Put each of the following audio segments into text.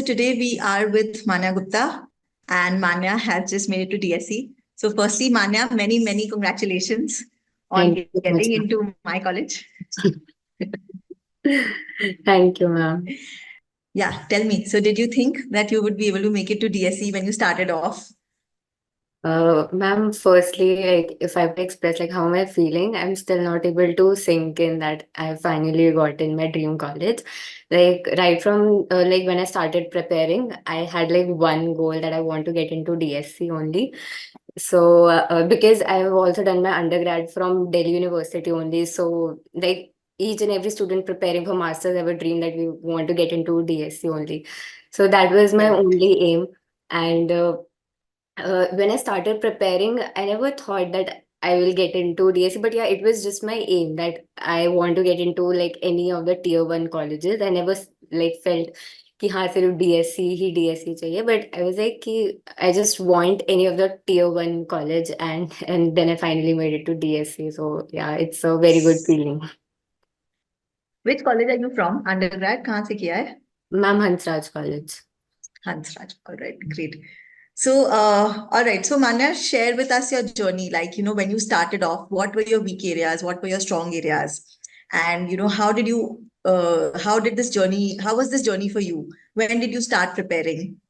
today we are with Manya Gupta, and Manya has just made it to DSE. So, firstly, Manya, many congratulations on Thank you so much, getting into my college. ma'am. Thank you, ma'am. Yeah, tell me. So, did you think that you would be able to make it to DSE when you started off? Ma'am, firstly, like if I have to express like how am I feeling, I'm still not able to sink in that I finally got in my dream college. Like right from like when I started preparing, I had like one goal that I want to get into DSC only. So because I've also done my undergrad from Delhi University only, so like each and every student preparing for masters have a dream that we want to get into DSC only. So that was my Correct. only aim. And when I started preparing, I never thought that I will get into DSE, but yeah, it was just my aim that I want to get into like any of the tier one colleges. I never like felt कि हाँ सिर्फ DSE ही DSE चाहिए, but I was like कि I just want any of the tier one college, and then I finally made it to DSE. So yeah, it's a very good feeling. Which college are you from? Undergrad? कहाँ से किया है? Ma'am, Hansraj College. Hansraj. All right, great. So, all right. So, Manya, share with us your journey. Like, when you started off, what were your weak areas? What were your strong areas? And, how did this journey, how was this journey for you? When did you start preparing?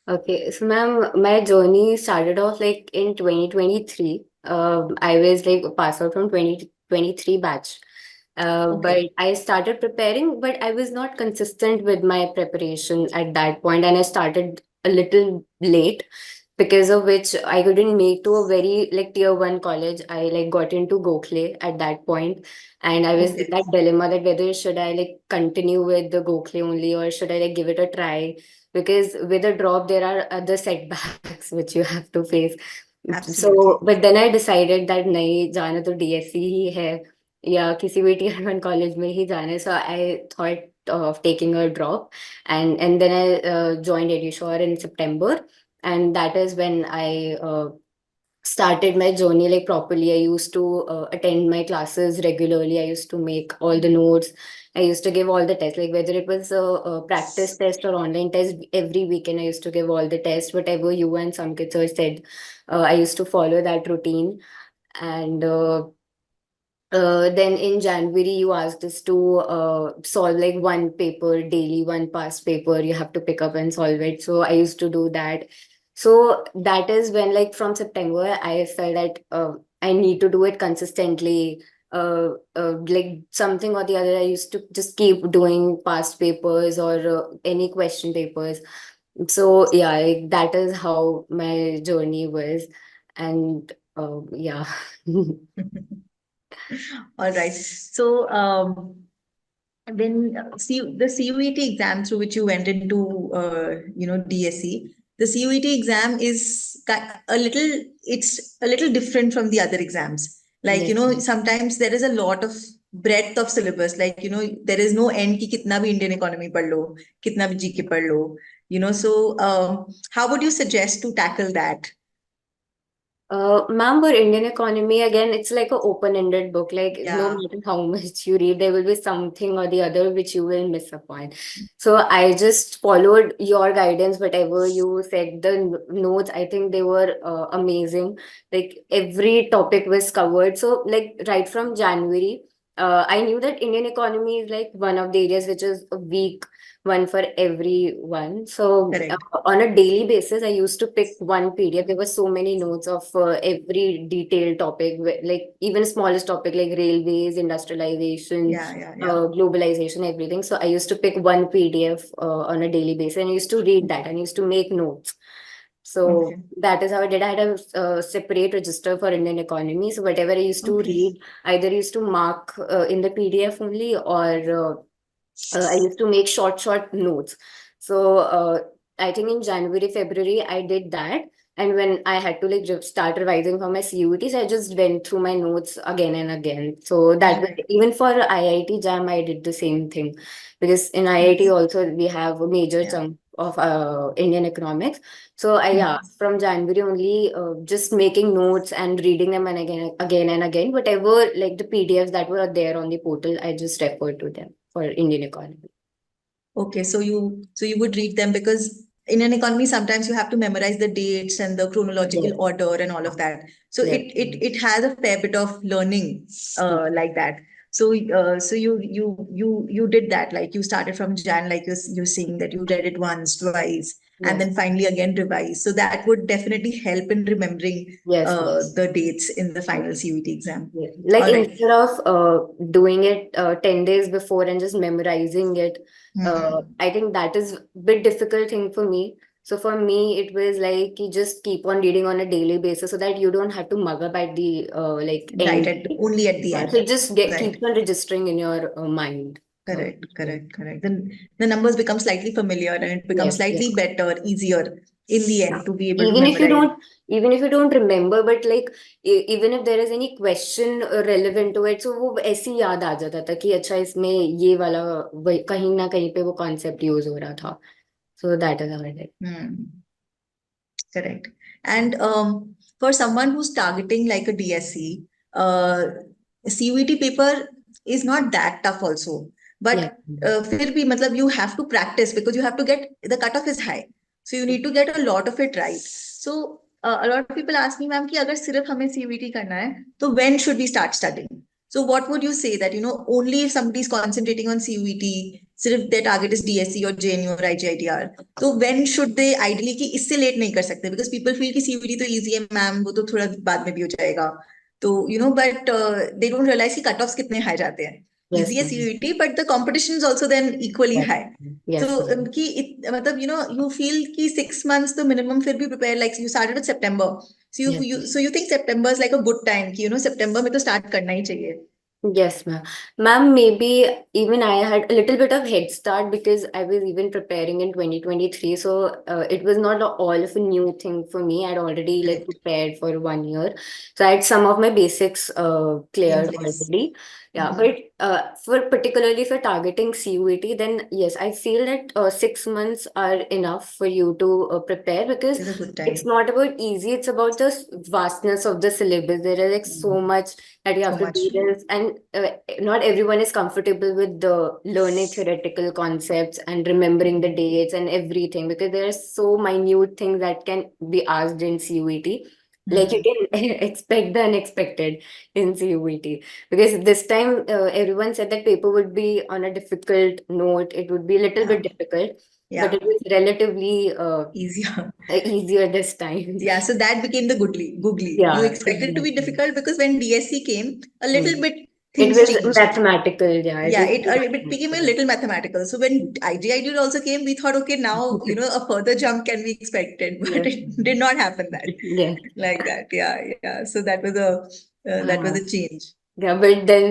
Okay, so ma'am, my journey started off like in 2023. I was like passed out from 2023 batch. Okay. But I started preparing, but I was not consistent with my preparation at that point, and I started a little late, because of which I couldn't make to a very like tier one college. I like got into Gokhale at that point, and I was in Okay. that dilemma that whether should I like continue with the Gokhale only, or should I like give it a try, because with a drop there are other setbacks which you have to face. So Absolutely. but then I decided that नहीं जाना तो DSC ही है या किसी भी tier one college में ही जाना है. So I thought of taking a drop, and then I joined EduSure in September, and that is when I started my journey like properly. I used to attend my classes regularly. I used to make all the notes. I used to give all the tests, like whether it was a practice test or online test. Every weekend, I used to give all the tests, whatever you and Samkit sir said. I used to follow that routine. And then in January, you asked us to solve like one paper daily, one past paper you have to pick up and solve it. So I used to do that. So that is when, like, from September, I felt that I need to do it consistently. Like something or the other, I used to just keep doing past papers or any question papers. So yeah, like, that is how my journey was, and yeah. All right. So, when see the CUET exam through which you went into, DSE, the CUET exam is it's a little different from the other exams. Like, Yes. sometimes there is a lot of breadth of syllabus. Like, there is no end ki kitna bhi Indian economy pad lo, kitna bhi GK pad lo. So how would you suggest to tackle that? Ma'am, for Indian economy, again, it's like an open-ended book. Like, no Yeah. matter how much you read, there will be something or the other which you will miss upon. So I just followed your guidance, whatever you said. The notes, I think they were amazing. Like, every topic was covered. So, like, right from January, I knew that Indian economy is like one of the areas which is a weak one for everyone. So Correct. on a daily basis, I used to pick one PDF. There were so many notes of every detailed topic, like even smallest topic like railways, industrialization, Yeah. globalization, everything. So I used to pick one PDF on a daily basis, and I used to read that and used to make notes. So Okay. that is how I did. I had a separate register for Indian economy. So whatever I used to Okay. read, either used to mark in the PDF only, or I used to make short notes. So I think in January, February, I did that. And when I had to like start revising for my CUETs, I just went through my notes again and again. So that was, Right. even for IIT JAM, I did the same thing, because in IIT Yes. also we have a major Yeah. chunk of Indian economics. So yeah, Mhm. from January only, just making notes and reading them, and again and again, whatever like the PDFs that were there on the portal, I just referred to them for Indian economy. Okay, so you would read them because in an economy sometimes you have to memorize the dates and the chronological Yes, order and all of that. So yes, it has a fair bit of learning like that. So you did that, like you started from Jan, like you're saying that you read it once, twice, and yes, then finally again revise. So that would definitely help in remembering yes, yes. the dates in the final CUET exam. Yeah. Like All right. instead of doing it 10 days before and just memorizing it, Hmm. I think that is a bit difficult thing for me. So for me, it was like you just keep on reading on a daily basis so that you don't have to mug up at the like Right, end. only at the Yeah. So end. it just Right. keeps on registering in your mind. So Correct, yeah. correct, correct. Then the numbers become slightly familiar and it becomes Yes, yes. slightly better, easier in the Yeah. end to be able to Even if you memorize. don't, even if you don't remember, but like even if there is any question relevant to it, so वो ऐसे ही याद आ जाता था कि अच्छा इसमें ये वाला कहीं ना कहीं पे वो concept use हो रहा था. So that is how I did. Hmm, correct. And for someone who's targeting like a DSE, CUET paper is not that tough also. Yeah. But फिर भी मतलब you have to practice because you have to get the cutoff is high. So you need to get a lot of it right. So a lot of people ask me, ma'am, कि अगर सिर्फ हमें CUET करना है, तो when should we start studying? So what would you say that, only if somebody is concentrating on CUET, सिर्फ their target is DSE or JNU or IGITR, तो when should they ideally कि इससे late नहीं कर सकते because people feel कि CUET तो easy है मैम वो तो थोड़ा बाद में भी हो जाएगा तो but they don't realize कि कट ऑफ्स कितने हाई जाते हैं Yes, easy है ma'am. CUET but the competition is also then equally Yes, high ma'am. तो Yes, ma'am. कि मतलब you feel कि 6 months तो minimum फिर भी prepare like you started with September Yes. so you think September is like a good time कि September में तो start करना ही चाहिए. Yes, ma'am. Ma'am, maybe even I had a little bit of head start because I was even preparing in 2023. So it was not all of a new thing for me. I'd already like Correct. prepared for 1 year. So I had some of my basics In cleared place. already. Yeah, Mhm. but for particularly for targeting CUET, then yes, I feel that 6 months are enough for you to prepare because It's a good it's time. not about easy, it's about the vastness of the syllabus. There is like so much that you have So to do much. this, and not everyone is comfortable with the learning theoretical concepts and remembering the dates and everything because there are so minute things that can be asked in CUET. Like you Hmm. can expect the unexpected in CUET because this time everyone said that paper would be on a difficult note. It would be a little Yeah. bit difficult, but Yeah. it was relatively Easier. easier this time. Yeah, so that became the googly. You Yeah, expected it to be exactly. difficult because when DSC came, a little Mm. bit It things was changed. mathematical, yeah. It Yeah, was it became a mathematical. little mathematical. So when IGID also came, we thought, okay, now a further jump can be expected, but Yes. it did not happen that Yes. like that. Yeah, yeah. So that was Uh, a change. yeah, but then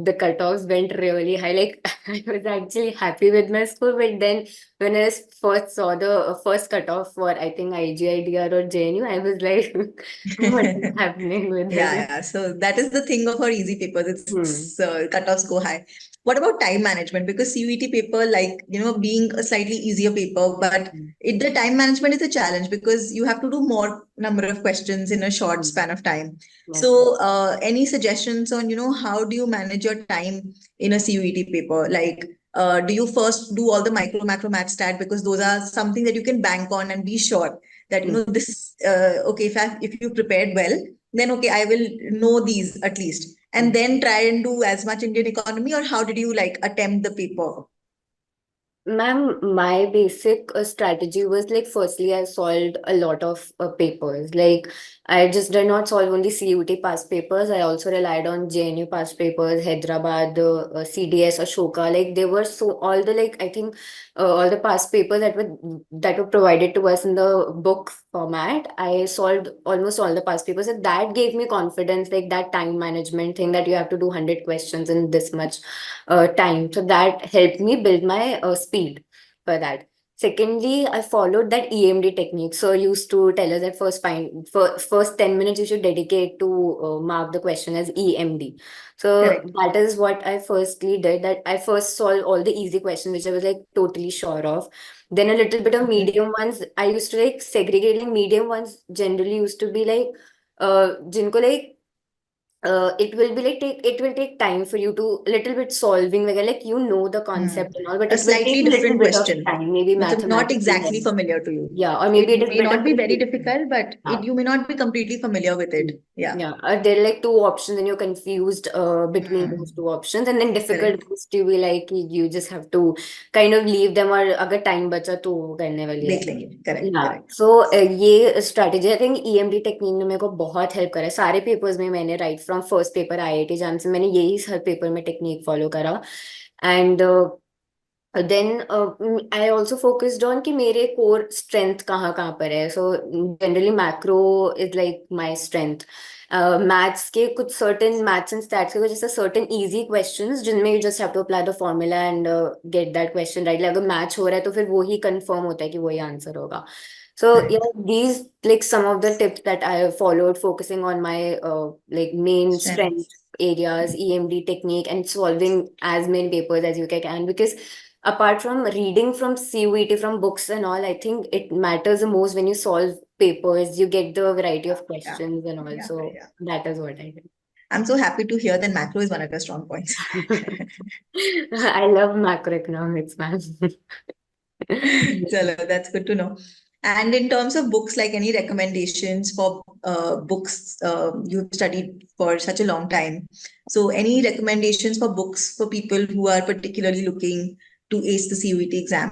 the cutoffs went really high. Like I was actually happy with my score, but then when I first saw the first cutoff for I think IGIDR or JNU, I was like, what is happening with Yeah, this? yeah. So that is the thing of our easy papers. Hmm. It's cutoffs go high. What about time management? Because CUET paper, like being a slightly easier paper, but the time management is a challenge because you have to do more number of questions in a short Hmm. span of time. Yes. So, any suggestions on how do you manage your time in a CUET paper? Like, do you first do all the micro, macro, math stat because those are something that you can bank on and be sure that Hmm. this okay if you prepared well then okay I will know these at least Hmm. and then try and do as much Indian economy or how did you like attempt the paper. Ma'am, my basic strategy was like, firstly, I solved a lot of papers. Like, I just did not solve only CUT past papers. I also relied on JNU past papers, Hyderabad, CDS, Ashoka. Like, they were so all the like I think all the past papers that were provided to us in the book format. I solved almost all the past papers, and that gave me confidence. Like that time management thing that you have to do 100 questions in this much time. So that helped me build my speed for that. Secondly, I followed that EMD technique. So I used to tell us that first 10 minutes you should dedicate to mark the question as EMD. So Correct. that is what I firstly did. That I first solved all the easy questions, which I was like totally sure of. Then a little bit of Okay. medium ones. I used to like segregating medium ones generally used to be like jinko like it will be like it will take time for you to little bit solving like you know the Hmm. concept and all, but A it will take slightly a little different bit of question. time, maybe Matlab, not mathematically exactly heavy. familiar to you. Yeah, or maybe it It is may bit not of be very confusing. difficult, but Yeah. you may not be completely familiar with it. Yeah. Yeah, there are like two options and you're confused between those Hmm. two options, and then difficult Correct. ones to be like you just have to kind of leave them, or अगर time बचा तो वो करने वाली है. देख लेंगे. Correct. Yeah, Correct. so ये strategy I think EMD technique ने मेरे को बहुत हेल्प करा है. सारे पेपर्स में मैंने right from first paper IIT jam से मैंने यही हर पेपर में टेक्निक फॉलो करा. And then I also focused on कि मेरे core strength कहाँ कहाँ पर है. So generally macro is like my strength. Maths के कुछ certain maths and stats के कुछ जैसे certain easy questions जिनमें you just have to apply the formula and get that question right. like अगर match हो रहा है तो फिर वो ही confirm होता है कि वही answer होगा. So yeah, Correct. these like some of the tips that I have followed, focusing on my like main strength Strengths. areas, EMD technique, and solving as many papers as you can. Because apart from reading from CUET from books and all, I think it matters the most when you solve papers. You get the variety Yeah. of Yeah. questions and all. Yeah. So Yeah. that is what I I'm so happy to hear that macro is one of your strong points. did. I love macroeconomics, man. Chalo, that's good to know. And in terms of books, like any recommendations for books you've studied for such a long time. So, any recommendations for books for people who are particularly looking to ace the CUET exam?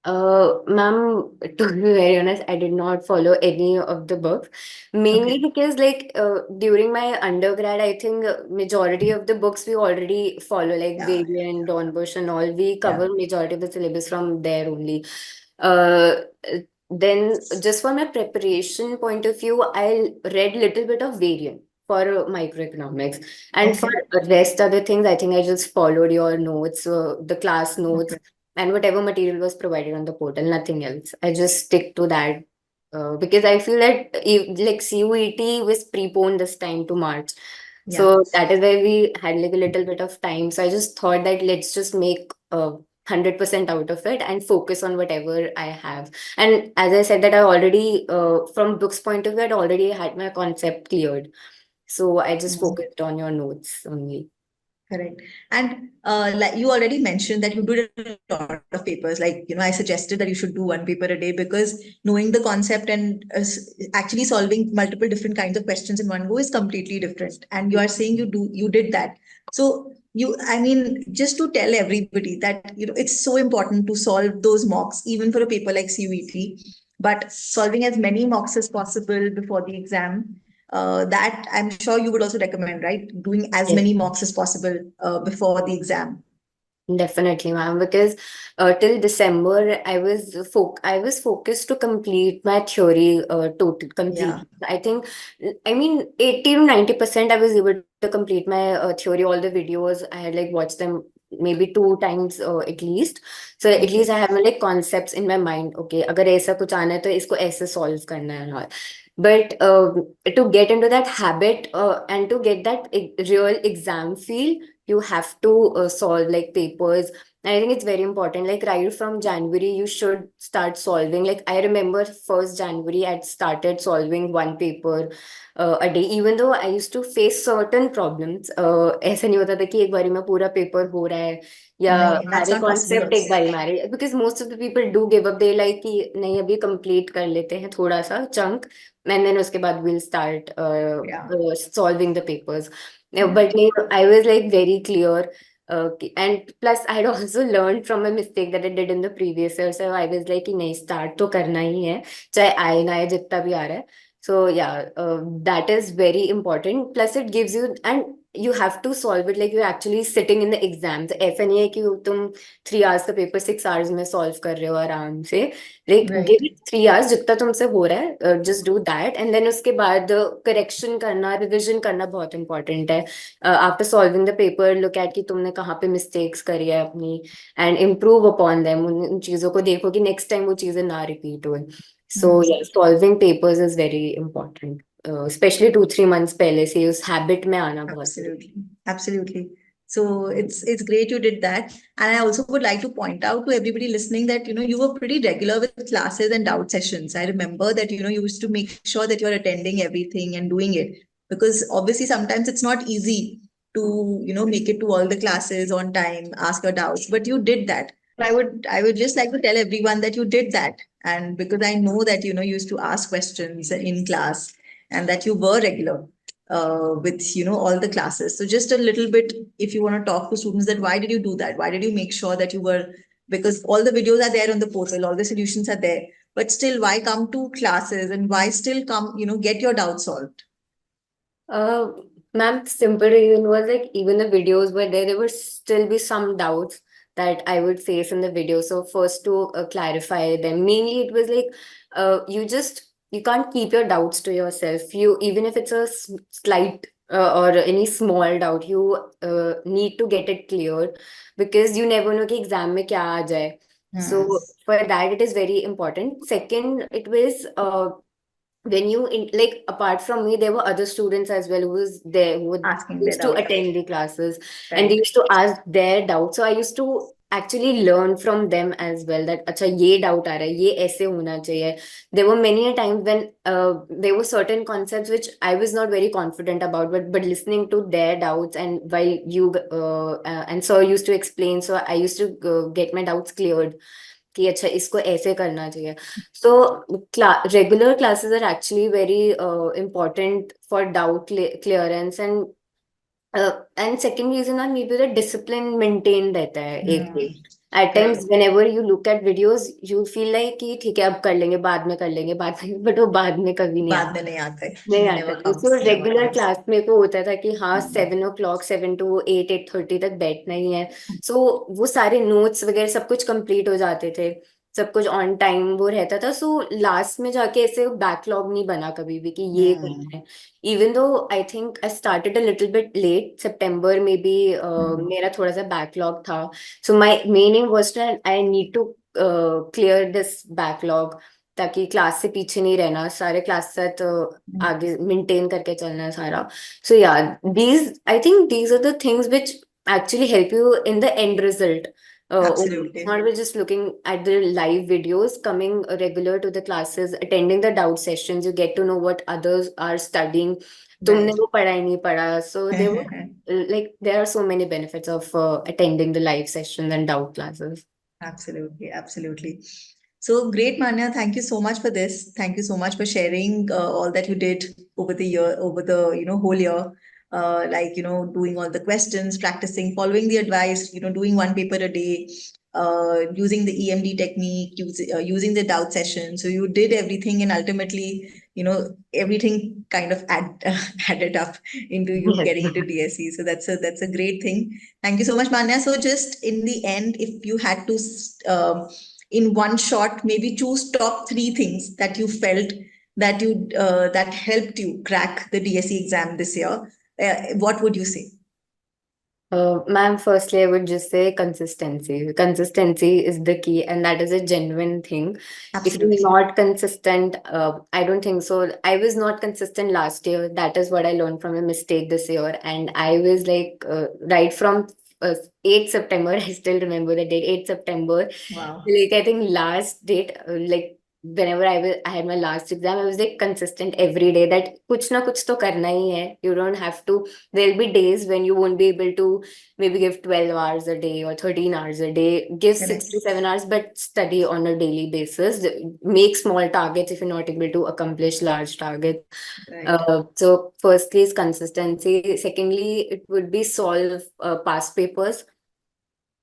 Ma'am, to be very honest, I did not follow any of the books. Mainly Okay. because, like, during my undergrad, I think majority of the books we already follow, like Yeah. Variant, Dornbush, and all. We Yeah. cover majority of the syllabus from there only. Uh, then, just for my preparation point of view, I read little bit of Variant for microeconomics, and for Okay. rest other things, I think I just followed your notes, the class notes Okay. and whatever material was provided on the portal, nothing else. I just stick to that because I feel that if, like CUET was preponed this time to March. Yeah. So that is why we had like a little bit of time. So I just thought that let's just make 100% out of it and focus on whatever I have. And as I said that I already, from books point of view, I already had my concept cleared. So I just Mm. focused on your notes only. Correct. And like you already mentioned that you did a lot of papers. Like, I suggested that you should do one paper a day because knowing the concept and actually solving multiple different kinds of questions in one go is completely different. And you are saying you did that. So I mean, just to tell everybody that, it's so important to solve those mocks, even for a paper like CUET, but solving as many mocks as possible before the exam, that I'm sure you would also recommend, right? Doing as Yes. many mocks as possible before the exam. Definitely, ma'am, because till December I was focused to complete my theory total Yeah. completely. I mean 80 to 90% I was able to complete my theory. All the videos I had like watched them maybe two times at least. So at least Okay. I have like concepts in my mind. Okay, अगर ऐसा कुछ आना है तो इसको ऐसे solve करना है and all. But to get into that habit and to get that real exam feel, you have to solve like papers. And I think it's very important. Like right from January, you should start solving. Like I remember 1st January, I started solving one paper a day, even though I used to face certain problems. ऐसा नहीं होता था कि एक बारी में पूरा paper हो रहा है या No, that's सारे not possible कॉन्सेप्ट एक also. बारी मारे, because most of the people do give up, they like कि नहीं अभी कंप्लीट कर लेते हैं थोड़ा सा chunk and then uske baad we'll start Yeah. solving the papers. Yeah. But I was like very clear. And plus, I had also learned from a mistake that I did in the previous year. So I was like, कि नहीं start तो करना ही है, चाहे आए ना आए जितना भी आ रहा है. So yeah, that is very important. Plus, it gives you, and you have to solve it like you're actually sitting in the exams. ऐसा नहीं है कि तुम 3 hours का पेपर 6 hours में solve कर रहे हो आराम से. Like Right. give it 3 hours जितना तुमसे हो रहा है, just do that, and then उसके बाद correction करना, revision करना बहुत important है. After solving the paper, look at कि तुमने कहाँ पे mistakes करी है अपनी, and improve upon them. उन चीजों को देखो कि next time वो चीजें ना repeat हो. So Hmm. yeah, solving papers is very important. Especially 2-3 months पहले से उस habit में आना बहुत जरूरी Absolutely. Absolutely. So it's great you did that. And I also would like to point out to everybody listening that, you were pretty regular with classes and doubt sessions. I remember that, you used to make sure that you're attending everything and doing it. because obviously sometimes it's not easy to, make it to all the classes on time, ask your doubts, but you did that. I would just like to tell everyone that you did that. And because I know that, you used to ask questions in class, and that you were regular with, all the classes. So just a little bit, if you want to talk to students, that why did you do that? Why did you make sure that you were, because all the videos are there on the portal, all the solutions are there, but still, why come to classes, and why still come, get your doubts solved? Uh, Ma'am, simple reason was like even the videos were there, there would still be some doubts that I would face in the video. So first to clarify them, mainly it was like you can't keep your doubts to yourself. You even if it's a slight or any small doubt, you need to get it cleared because you never know कि exam में क्या आ जाए. Hmm. So for that, it is very important. Second, it was when you like apart from me there were other students as well who was there who would Asking their used to doubts. attend the classes and they Right. used to ask their doubts, so I used to actually learn from them as well that acha ye doubt aa raha hai ye aise hona chahiye. There were many a times when there were certain concepts which I was not very confident about, but listening to their doubts and while you and sir used to explain, so I used to get my doubts cleared कि अच्छा इसको ऐसे करना चाहिए. So regular classes are actually very important for doubt clearance and second reason और maybe the discipline maintained रहता है एक Hmm. way. At times Correct. whenever you look at videos you feel like कि ठीक है अब कर लेंगे बाद में but वो बाद में कभी नहीं बाद आता. में नहीं आता है. नहीं आता Never था. So comes. Never regular comes. Class में को होता था कि हाँ Hmm. 7 o'clock 7 to 8 8:30 तक बैठना ही है. सो वो सारे नोट्स वगैरह सब कुछ कंप्लीट हो जाते थे, सब कुछ ऑन टाइम वो रहता था. सो लास्ट में जाके ऐसे बैकलॉग नहीं बना कभी भी कि ये Hmm. करना है. Even though I think I started a little bit late सितंबर में भी मेरा थोड़ा सा बैकलॉग था. So my main aim was I need to clear this backlog ताकि क्लास से पीछे नहीं रहना, सारे क्लास से तो आगे मेंटेन करके चलना है सारा. सो या these I think these are the things which actually help you in the end result. It's Absolutely. not with just looking at the live videos, coming regular to the classes, attending the doubt sessions, you get to know what others are studying. तुमने Right. वो पढ़ा ही नहीं पढ़ा. So there were like there are so many benefits of attending the live sessions and doubt classes. Absolutely, absolutely. So great, Manya. Thank you so much for this. Thank you so much for sharing all that you did over the year, over the whole year. Like doing all the questions, practicing, following the advice. Doing one paper a day, using the EMD technique, using the doubt session. So you did everything, and ultimately, everything kind of added up into you Yes. getting into DSE. So that's a great thing. Thank you so much, Manya. So, just in the end, if you had to, in one shot, maybe choose top three things that you felt that helped you crack the DSE exam this year, what would you say? Ma'am, firstly, I would just say consistency. Consistency is the key, and that is a genuine thing. If you're Absolutely. not consistent, I don't think so. I was not consistent last year. That is what I learned from a mistake this year. And I was like, right from 8th September, I still remember the date, 8th September. Wow. Like, I think last date, like, whenever I had my last exam, I was like consistent every day that कुछ ना कुछ तो करना ही है. You don't have to. There'll be days when you won't be able to maybe give 12 hours a day or 13 hours a day. Give Correct. 6 to 7 hours, but study on a daily basis. Make small targets if you're not able to accomplish large targets. Right. So firstly is consistency. Secondly, it would be solve past papers.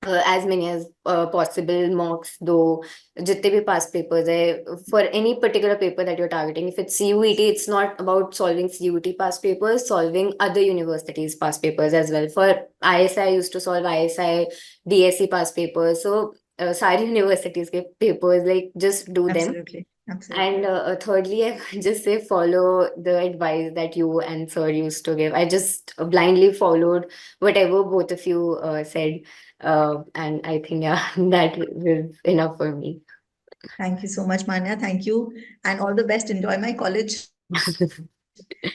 As many as possible mocks दो, जितने भी past papers है for any particular paper that you're targeting. If it's CUET, it's not about solving CUET past papers, solving other universities past papers as well. For ISI, I used to solve ISI, DSE past papers. So सारी universities के papers, like just do them. Absolutely. Absolutely. And thirdly, I would just say follow the advice that you and sir used to give. I just blindly followed whatever both of you said. And I think, yeah, that was enough for me. Thank you so much, Manya. Thank you. And all the best. Enjoy my college.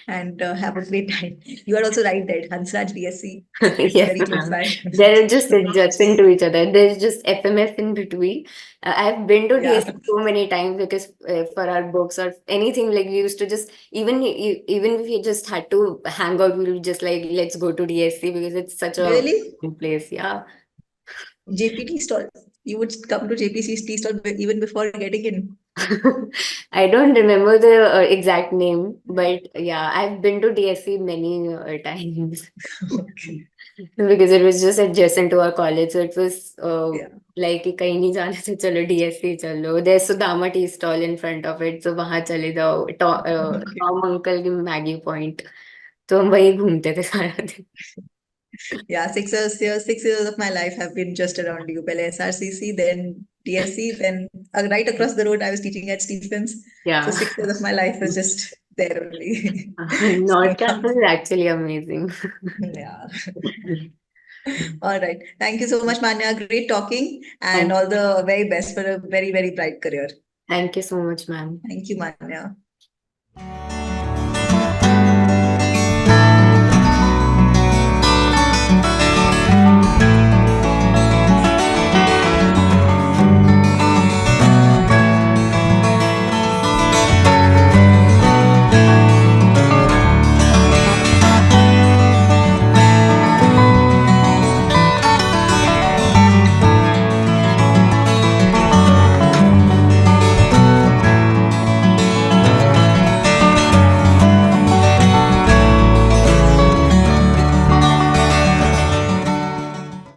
and have a great time. You are also right that Hansraj DSC, it's Yes, very close ma'am. by. They're just adjacent to each other. There's just FMS in between. I've been to Yeah, DSC so many times because for our books or anything, like we used to just even if we just had to hang out, we would just like let's go to DSC because it's such a really? good place. Yeah. JPT stall. You would come to JPC stall even before getting in. I don't remember the exact name, but yeah, I've been to DSC many times. Okay. Because it was just adjacent to our college, so it was Yeah. like कि कहीं नहीं जाने से चलो DSC चलो. There's Sudama tea stall in front of it, so वहाँ चले जाओ. Okay. Tom uncle की Maggie point. तो हम वही घूमते थे सारा दिन. Yeah, 6 years of my life have been just around you. Pehle SRCC, then DSC, then right across the road, I was teaching at Stephens. So Yeah. 6 years of my life was just there only. So, North Campus is actually amazing. yeah. All right. Thank you so much, Manya. Great talking and Thank, all the very best for a very, very bright career. thank you so much, ma'am. Thank you, Manya.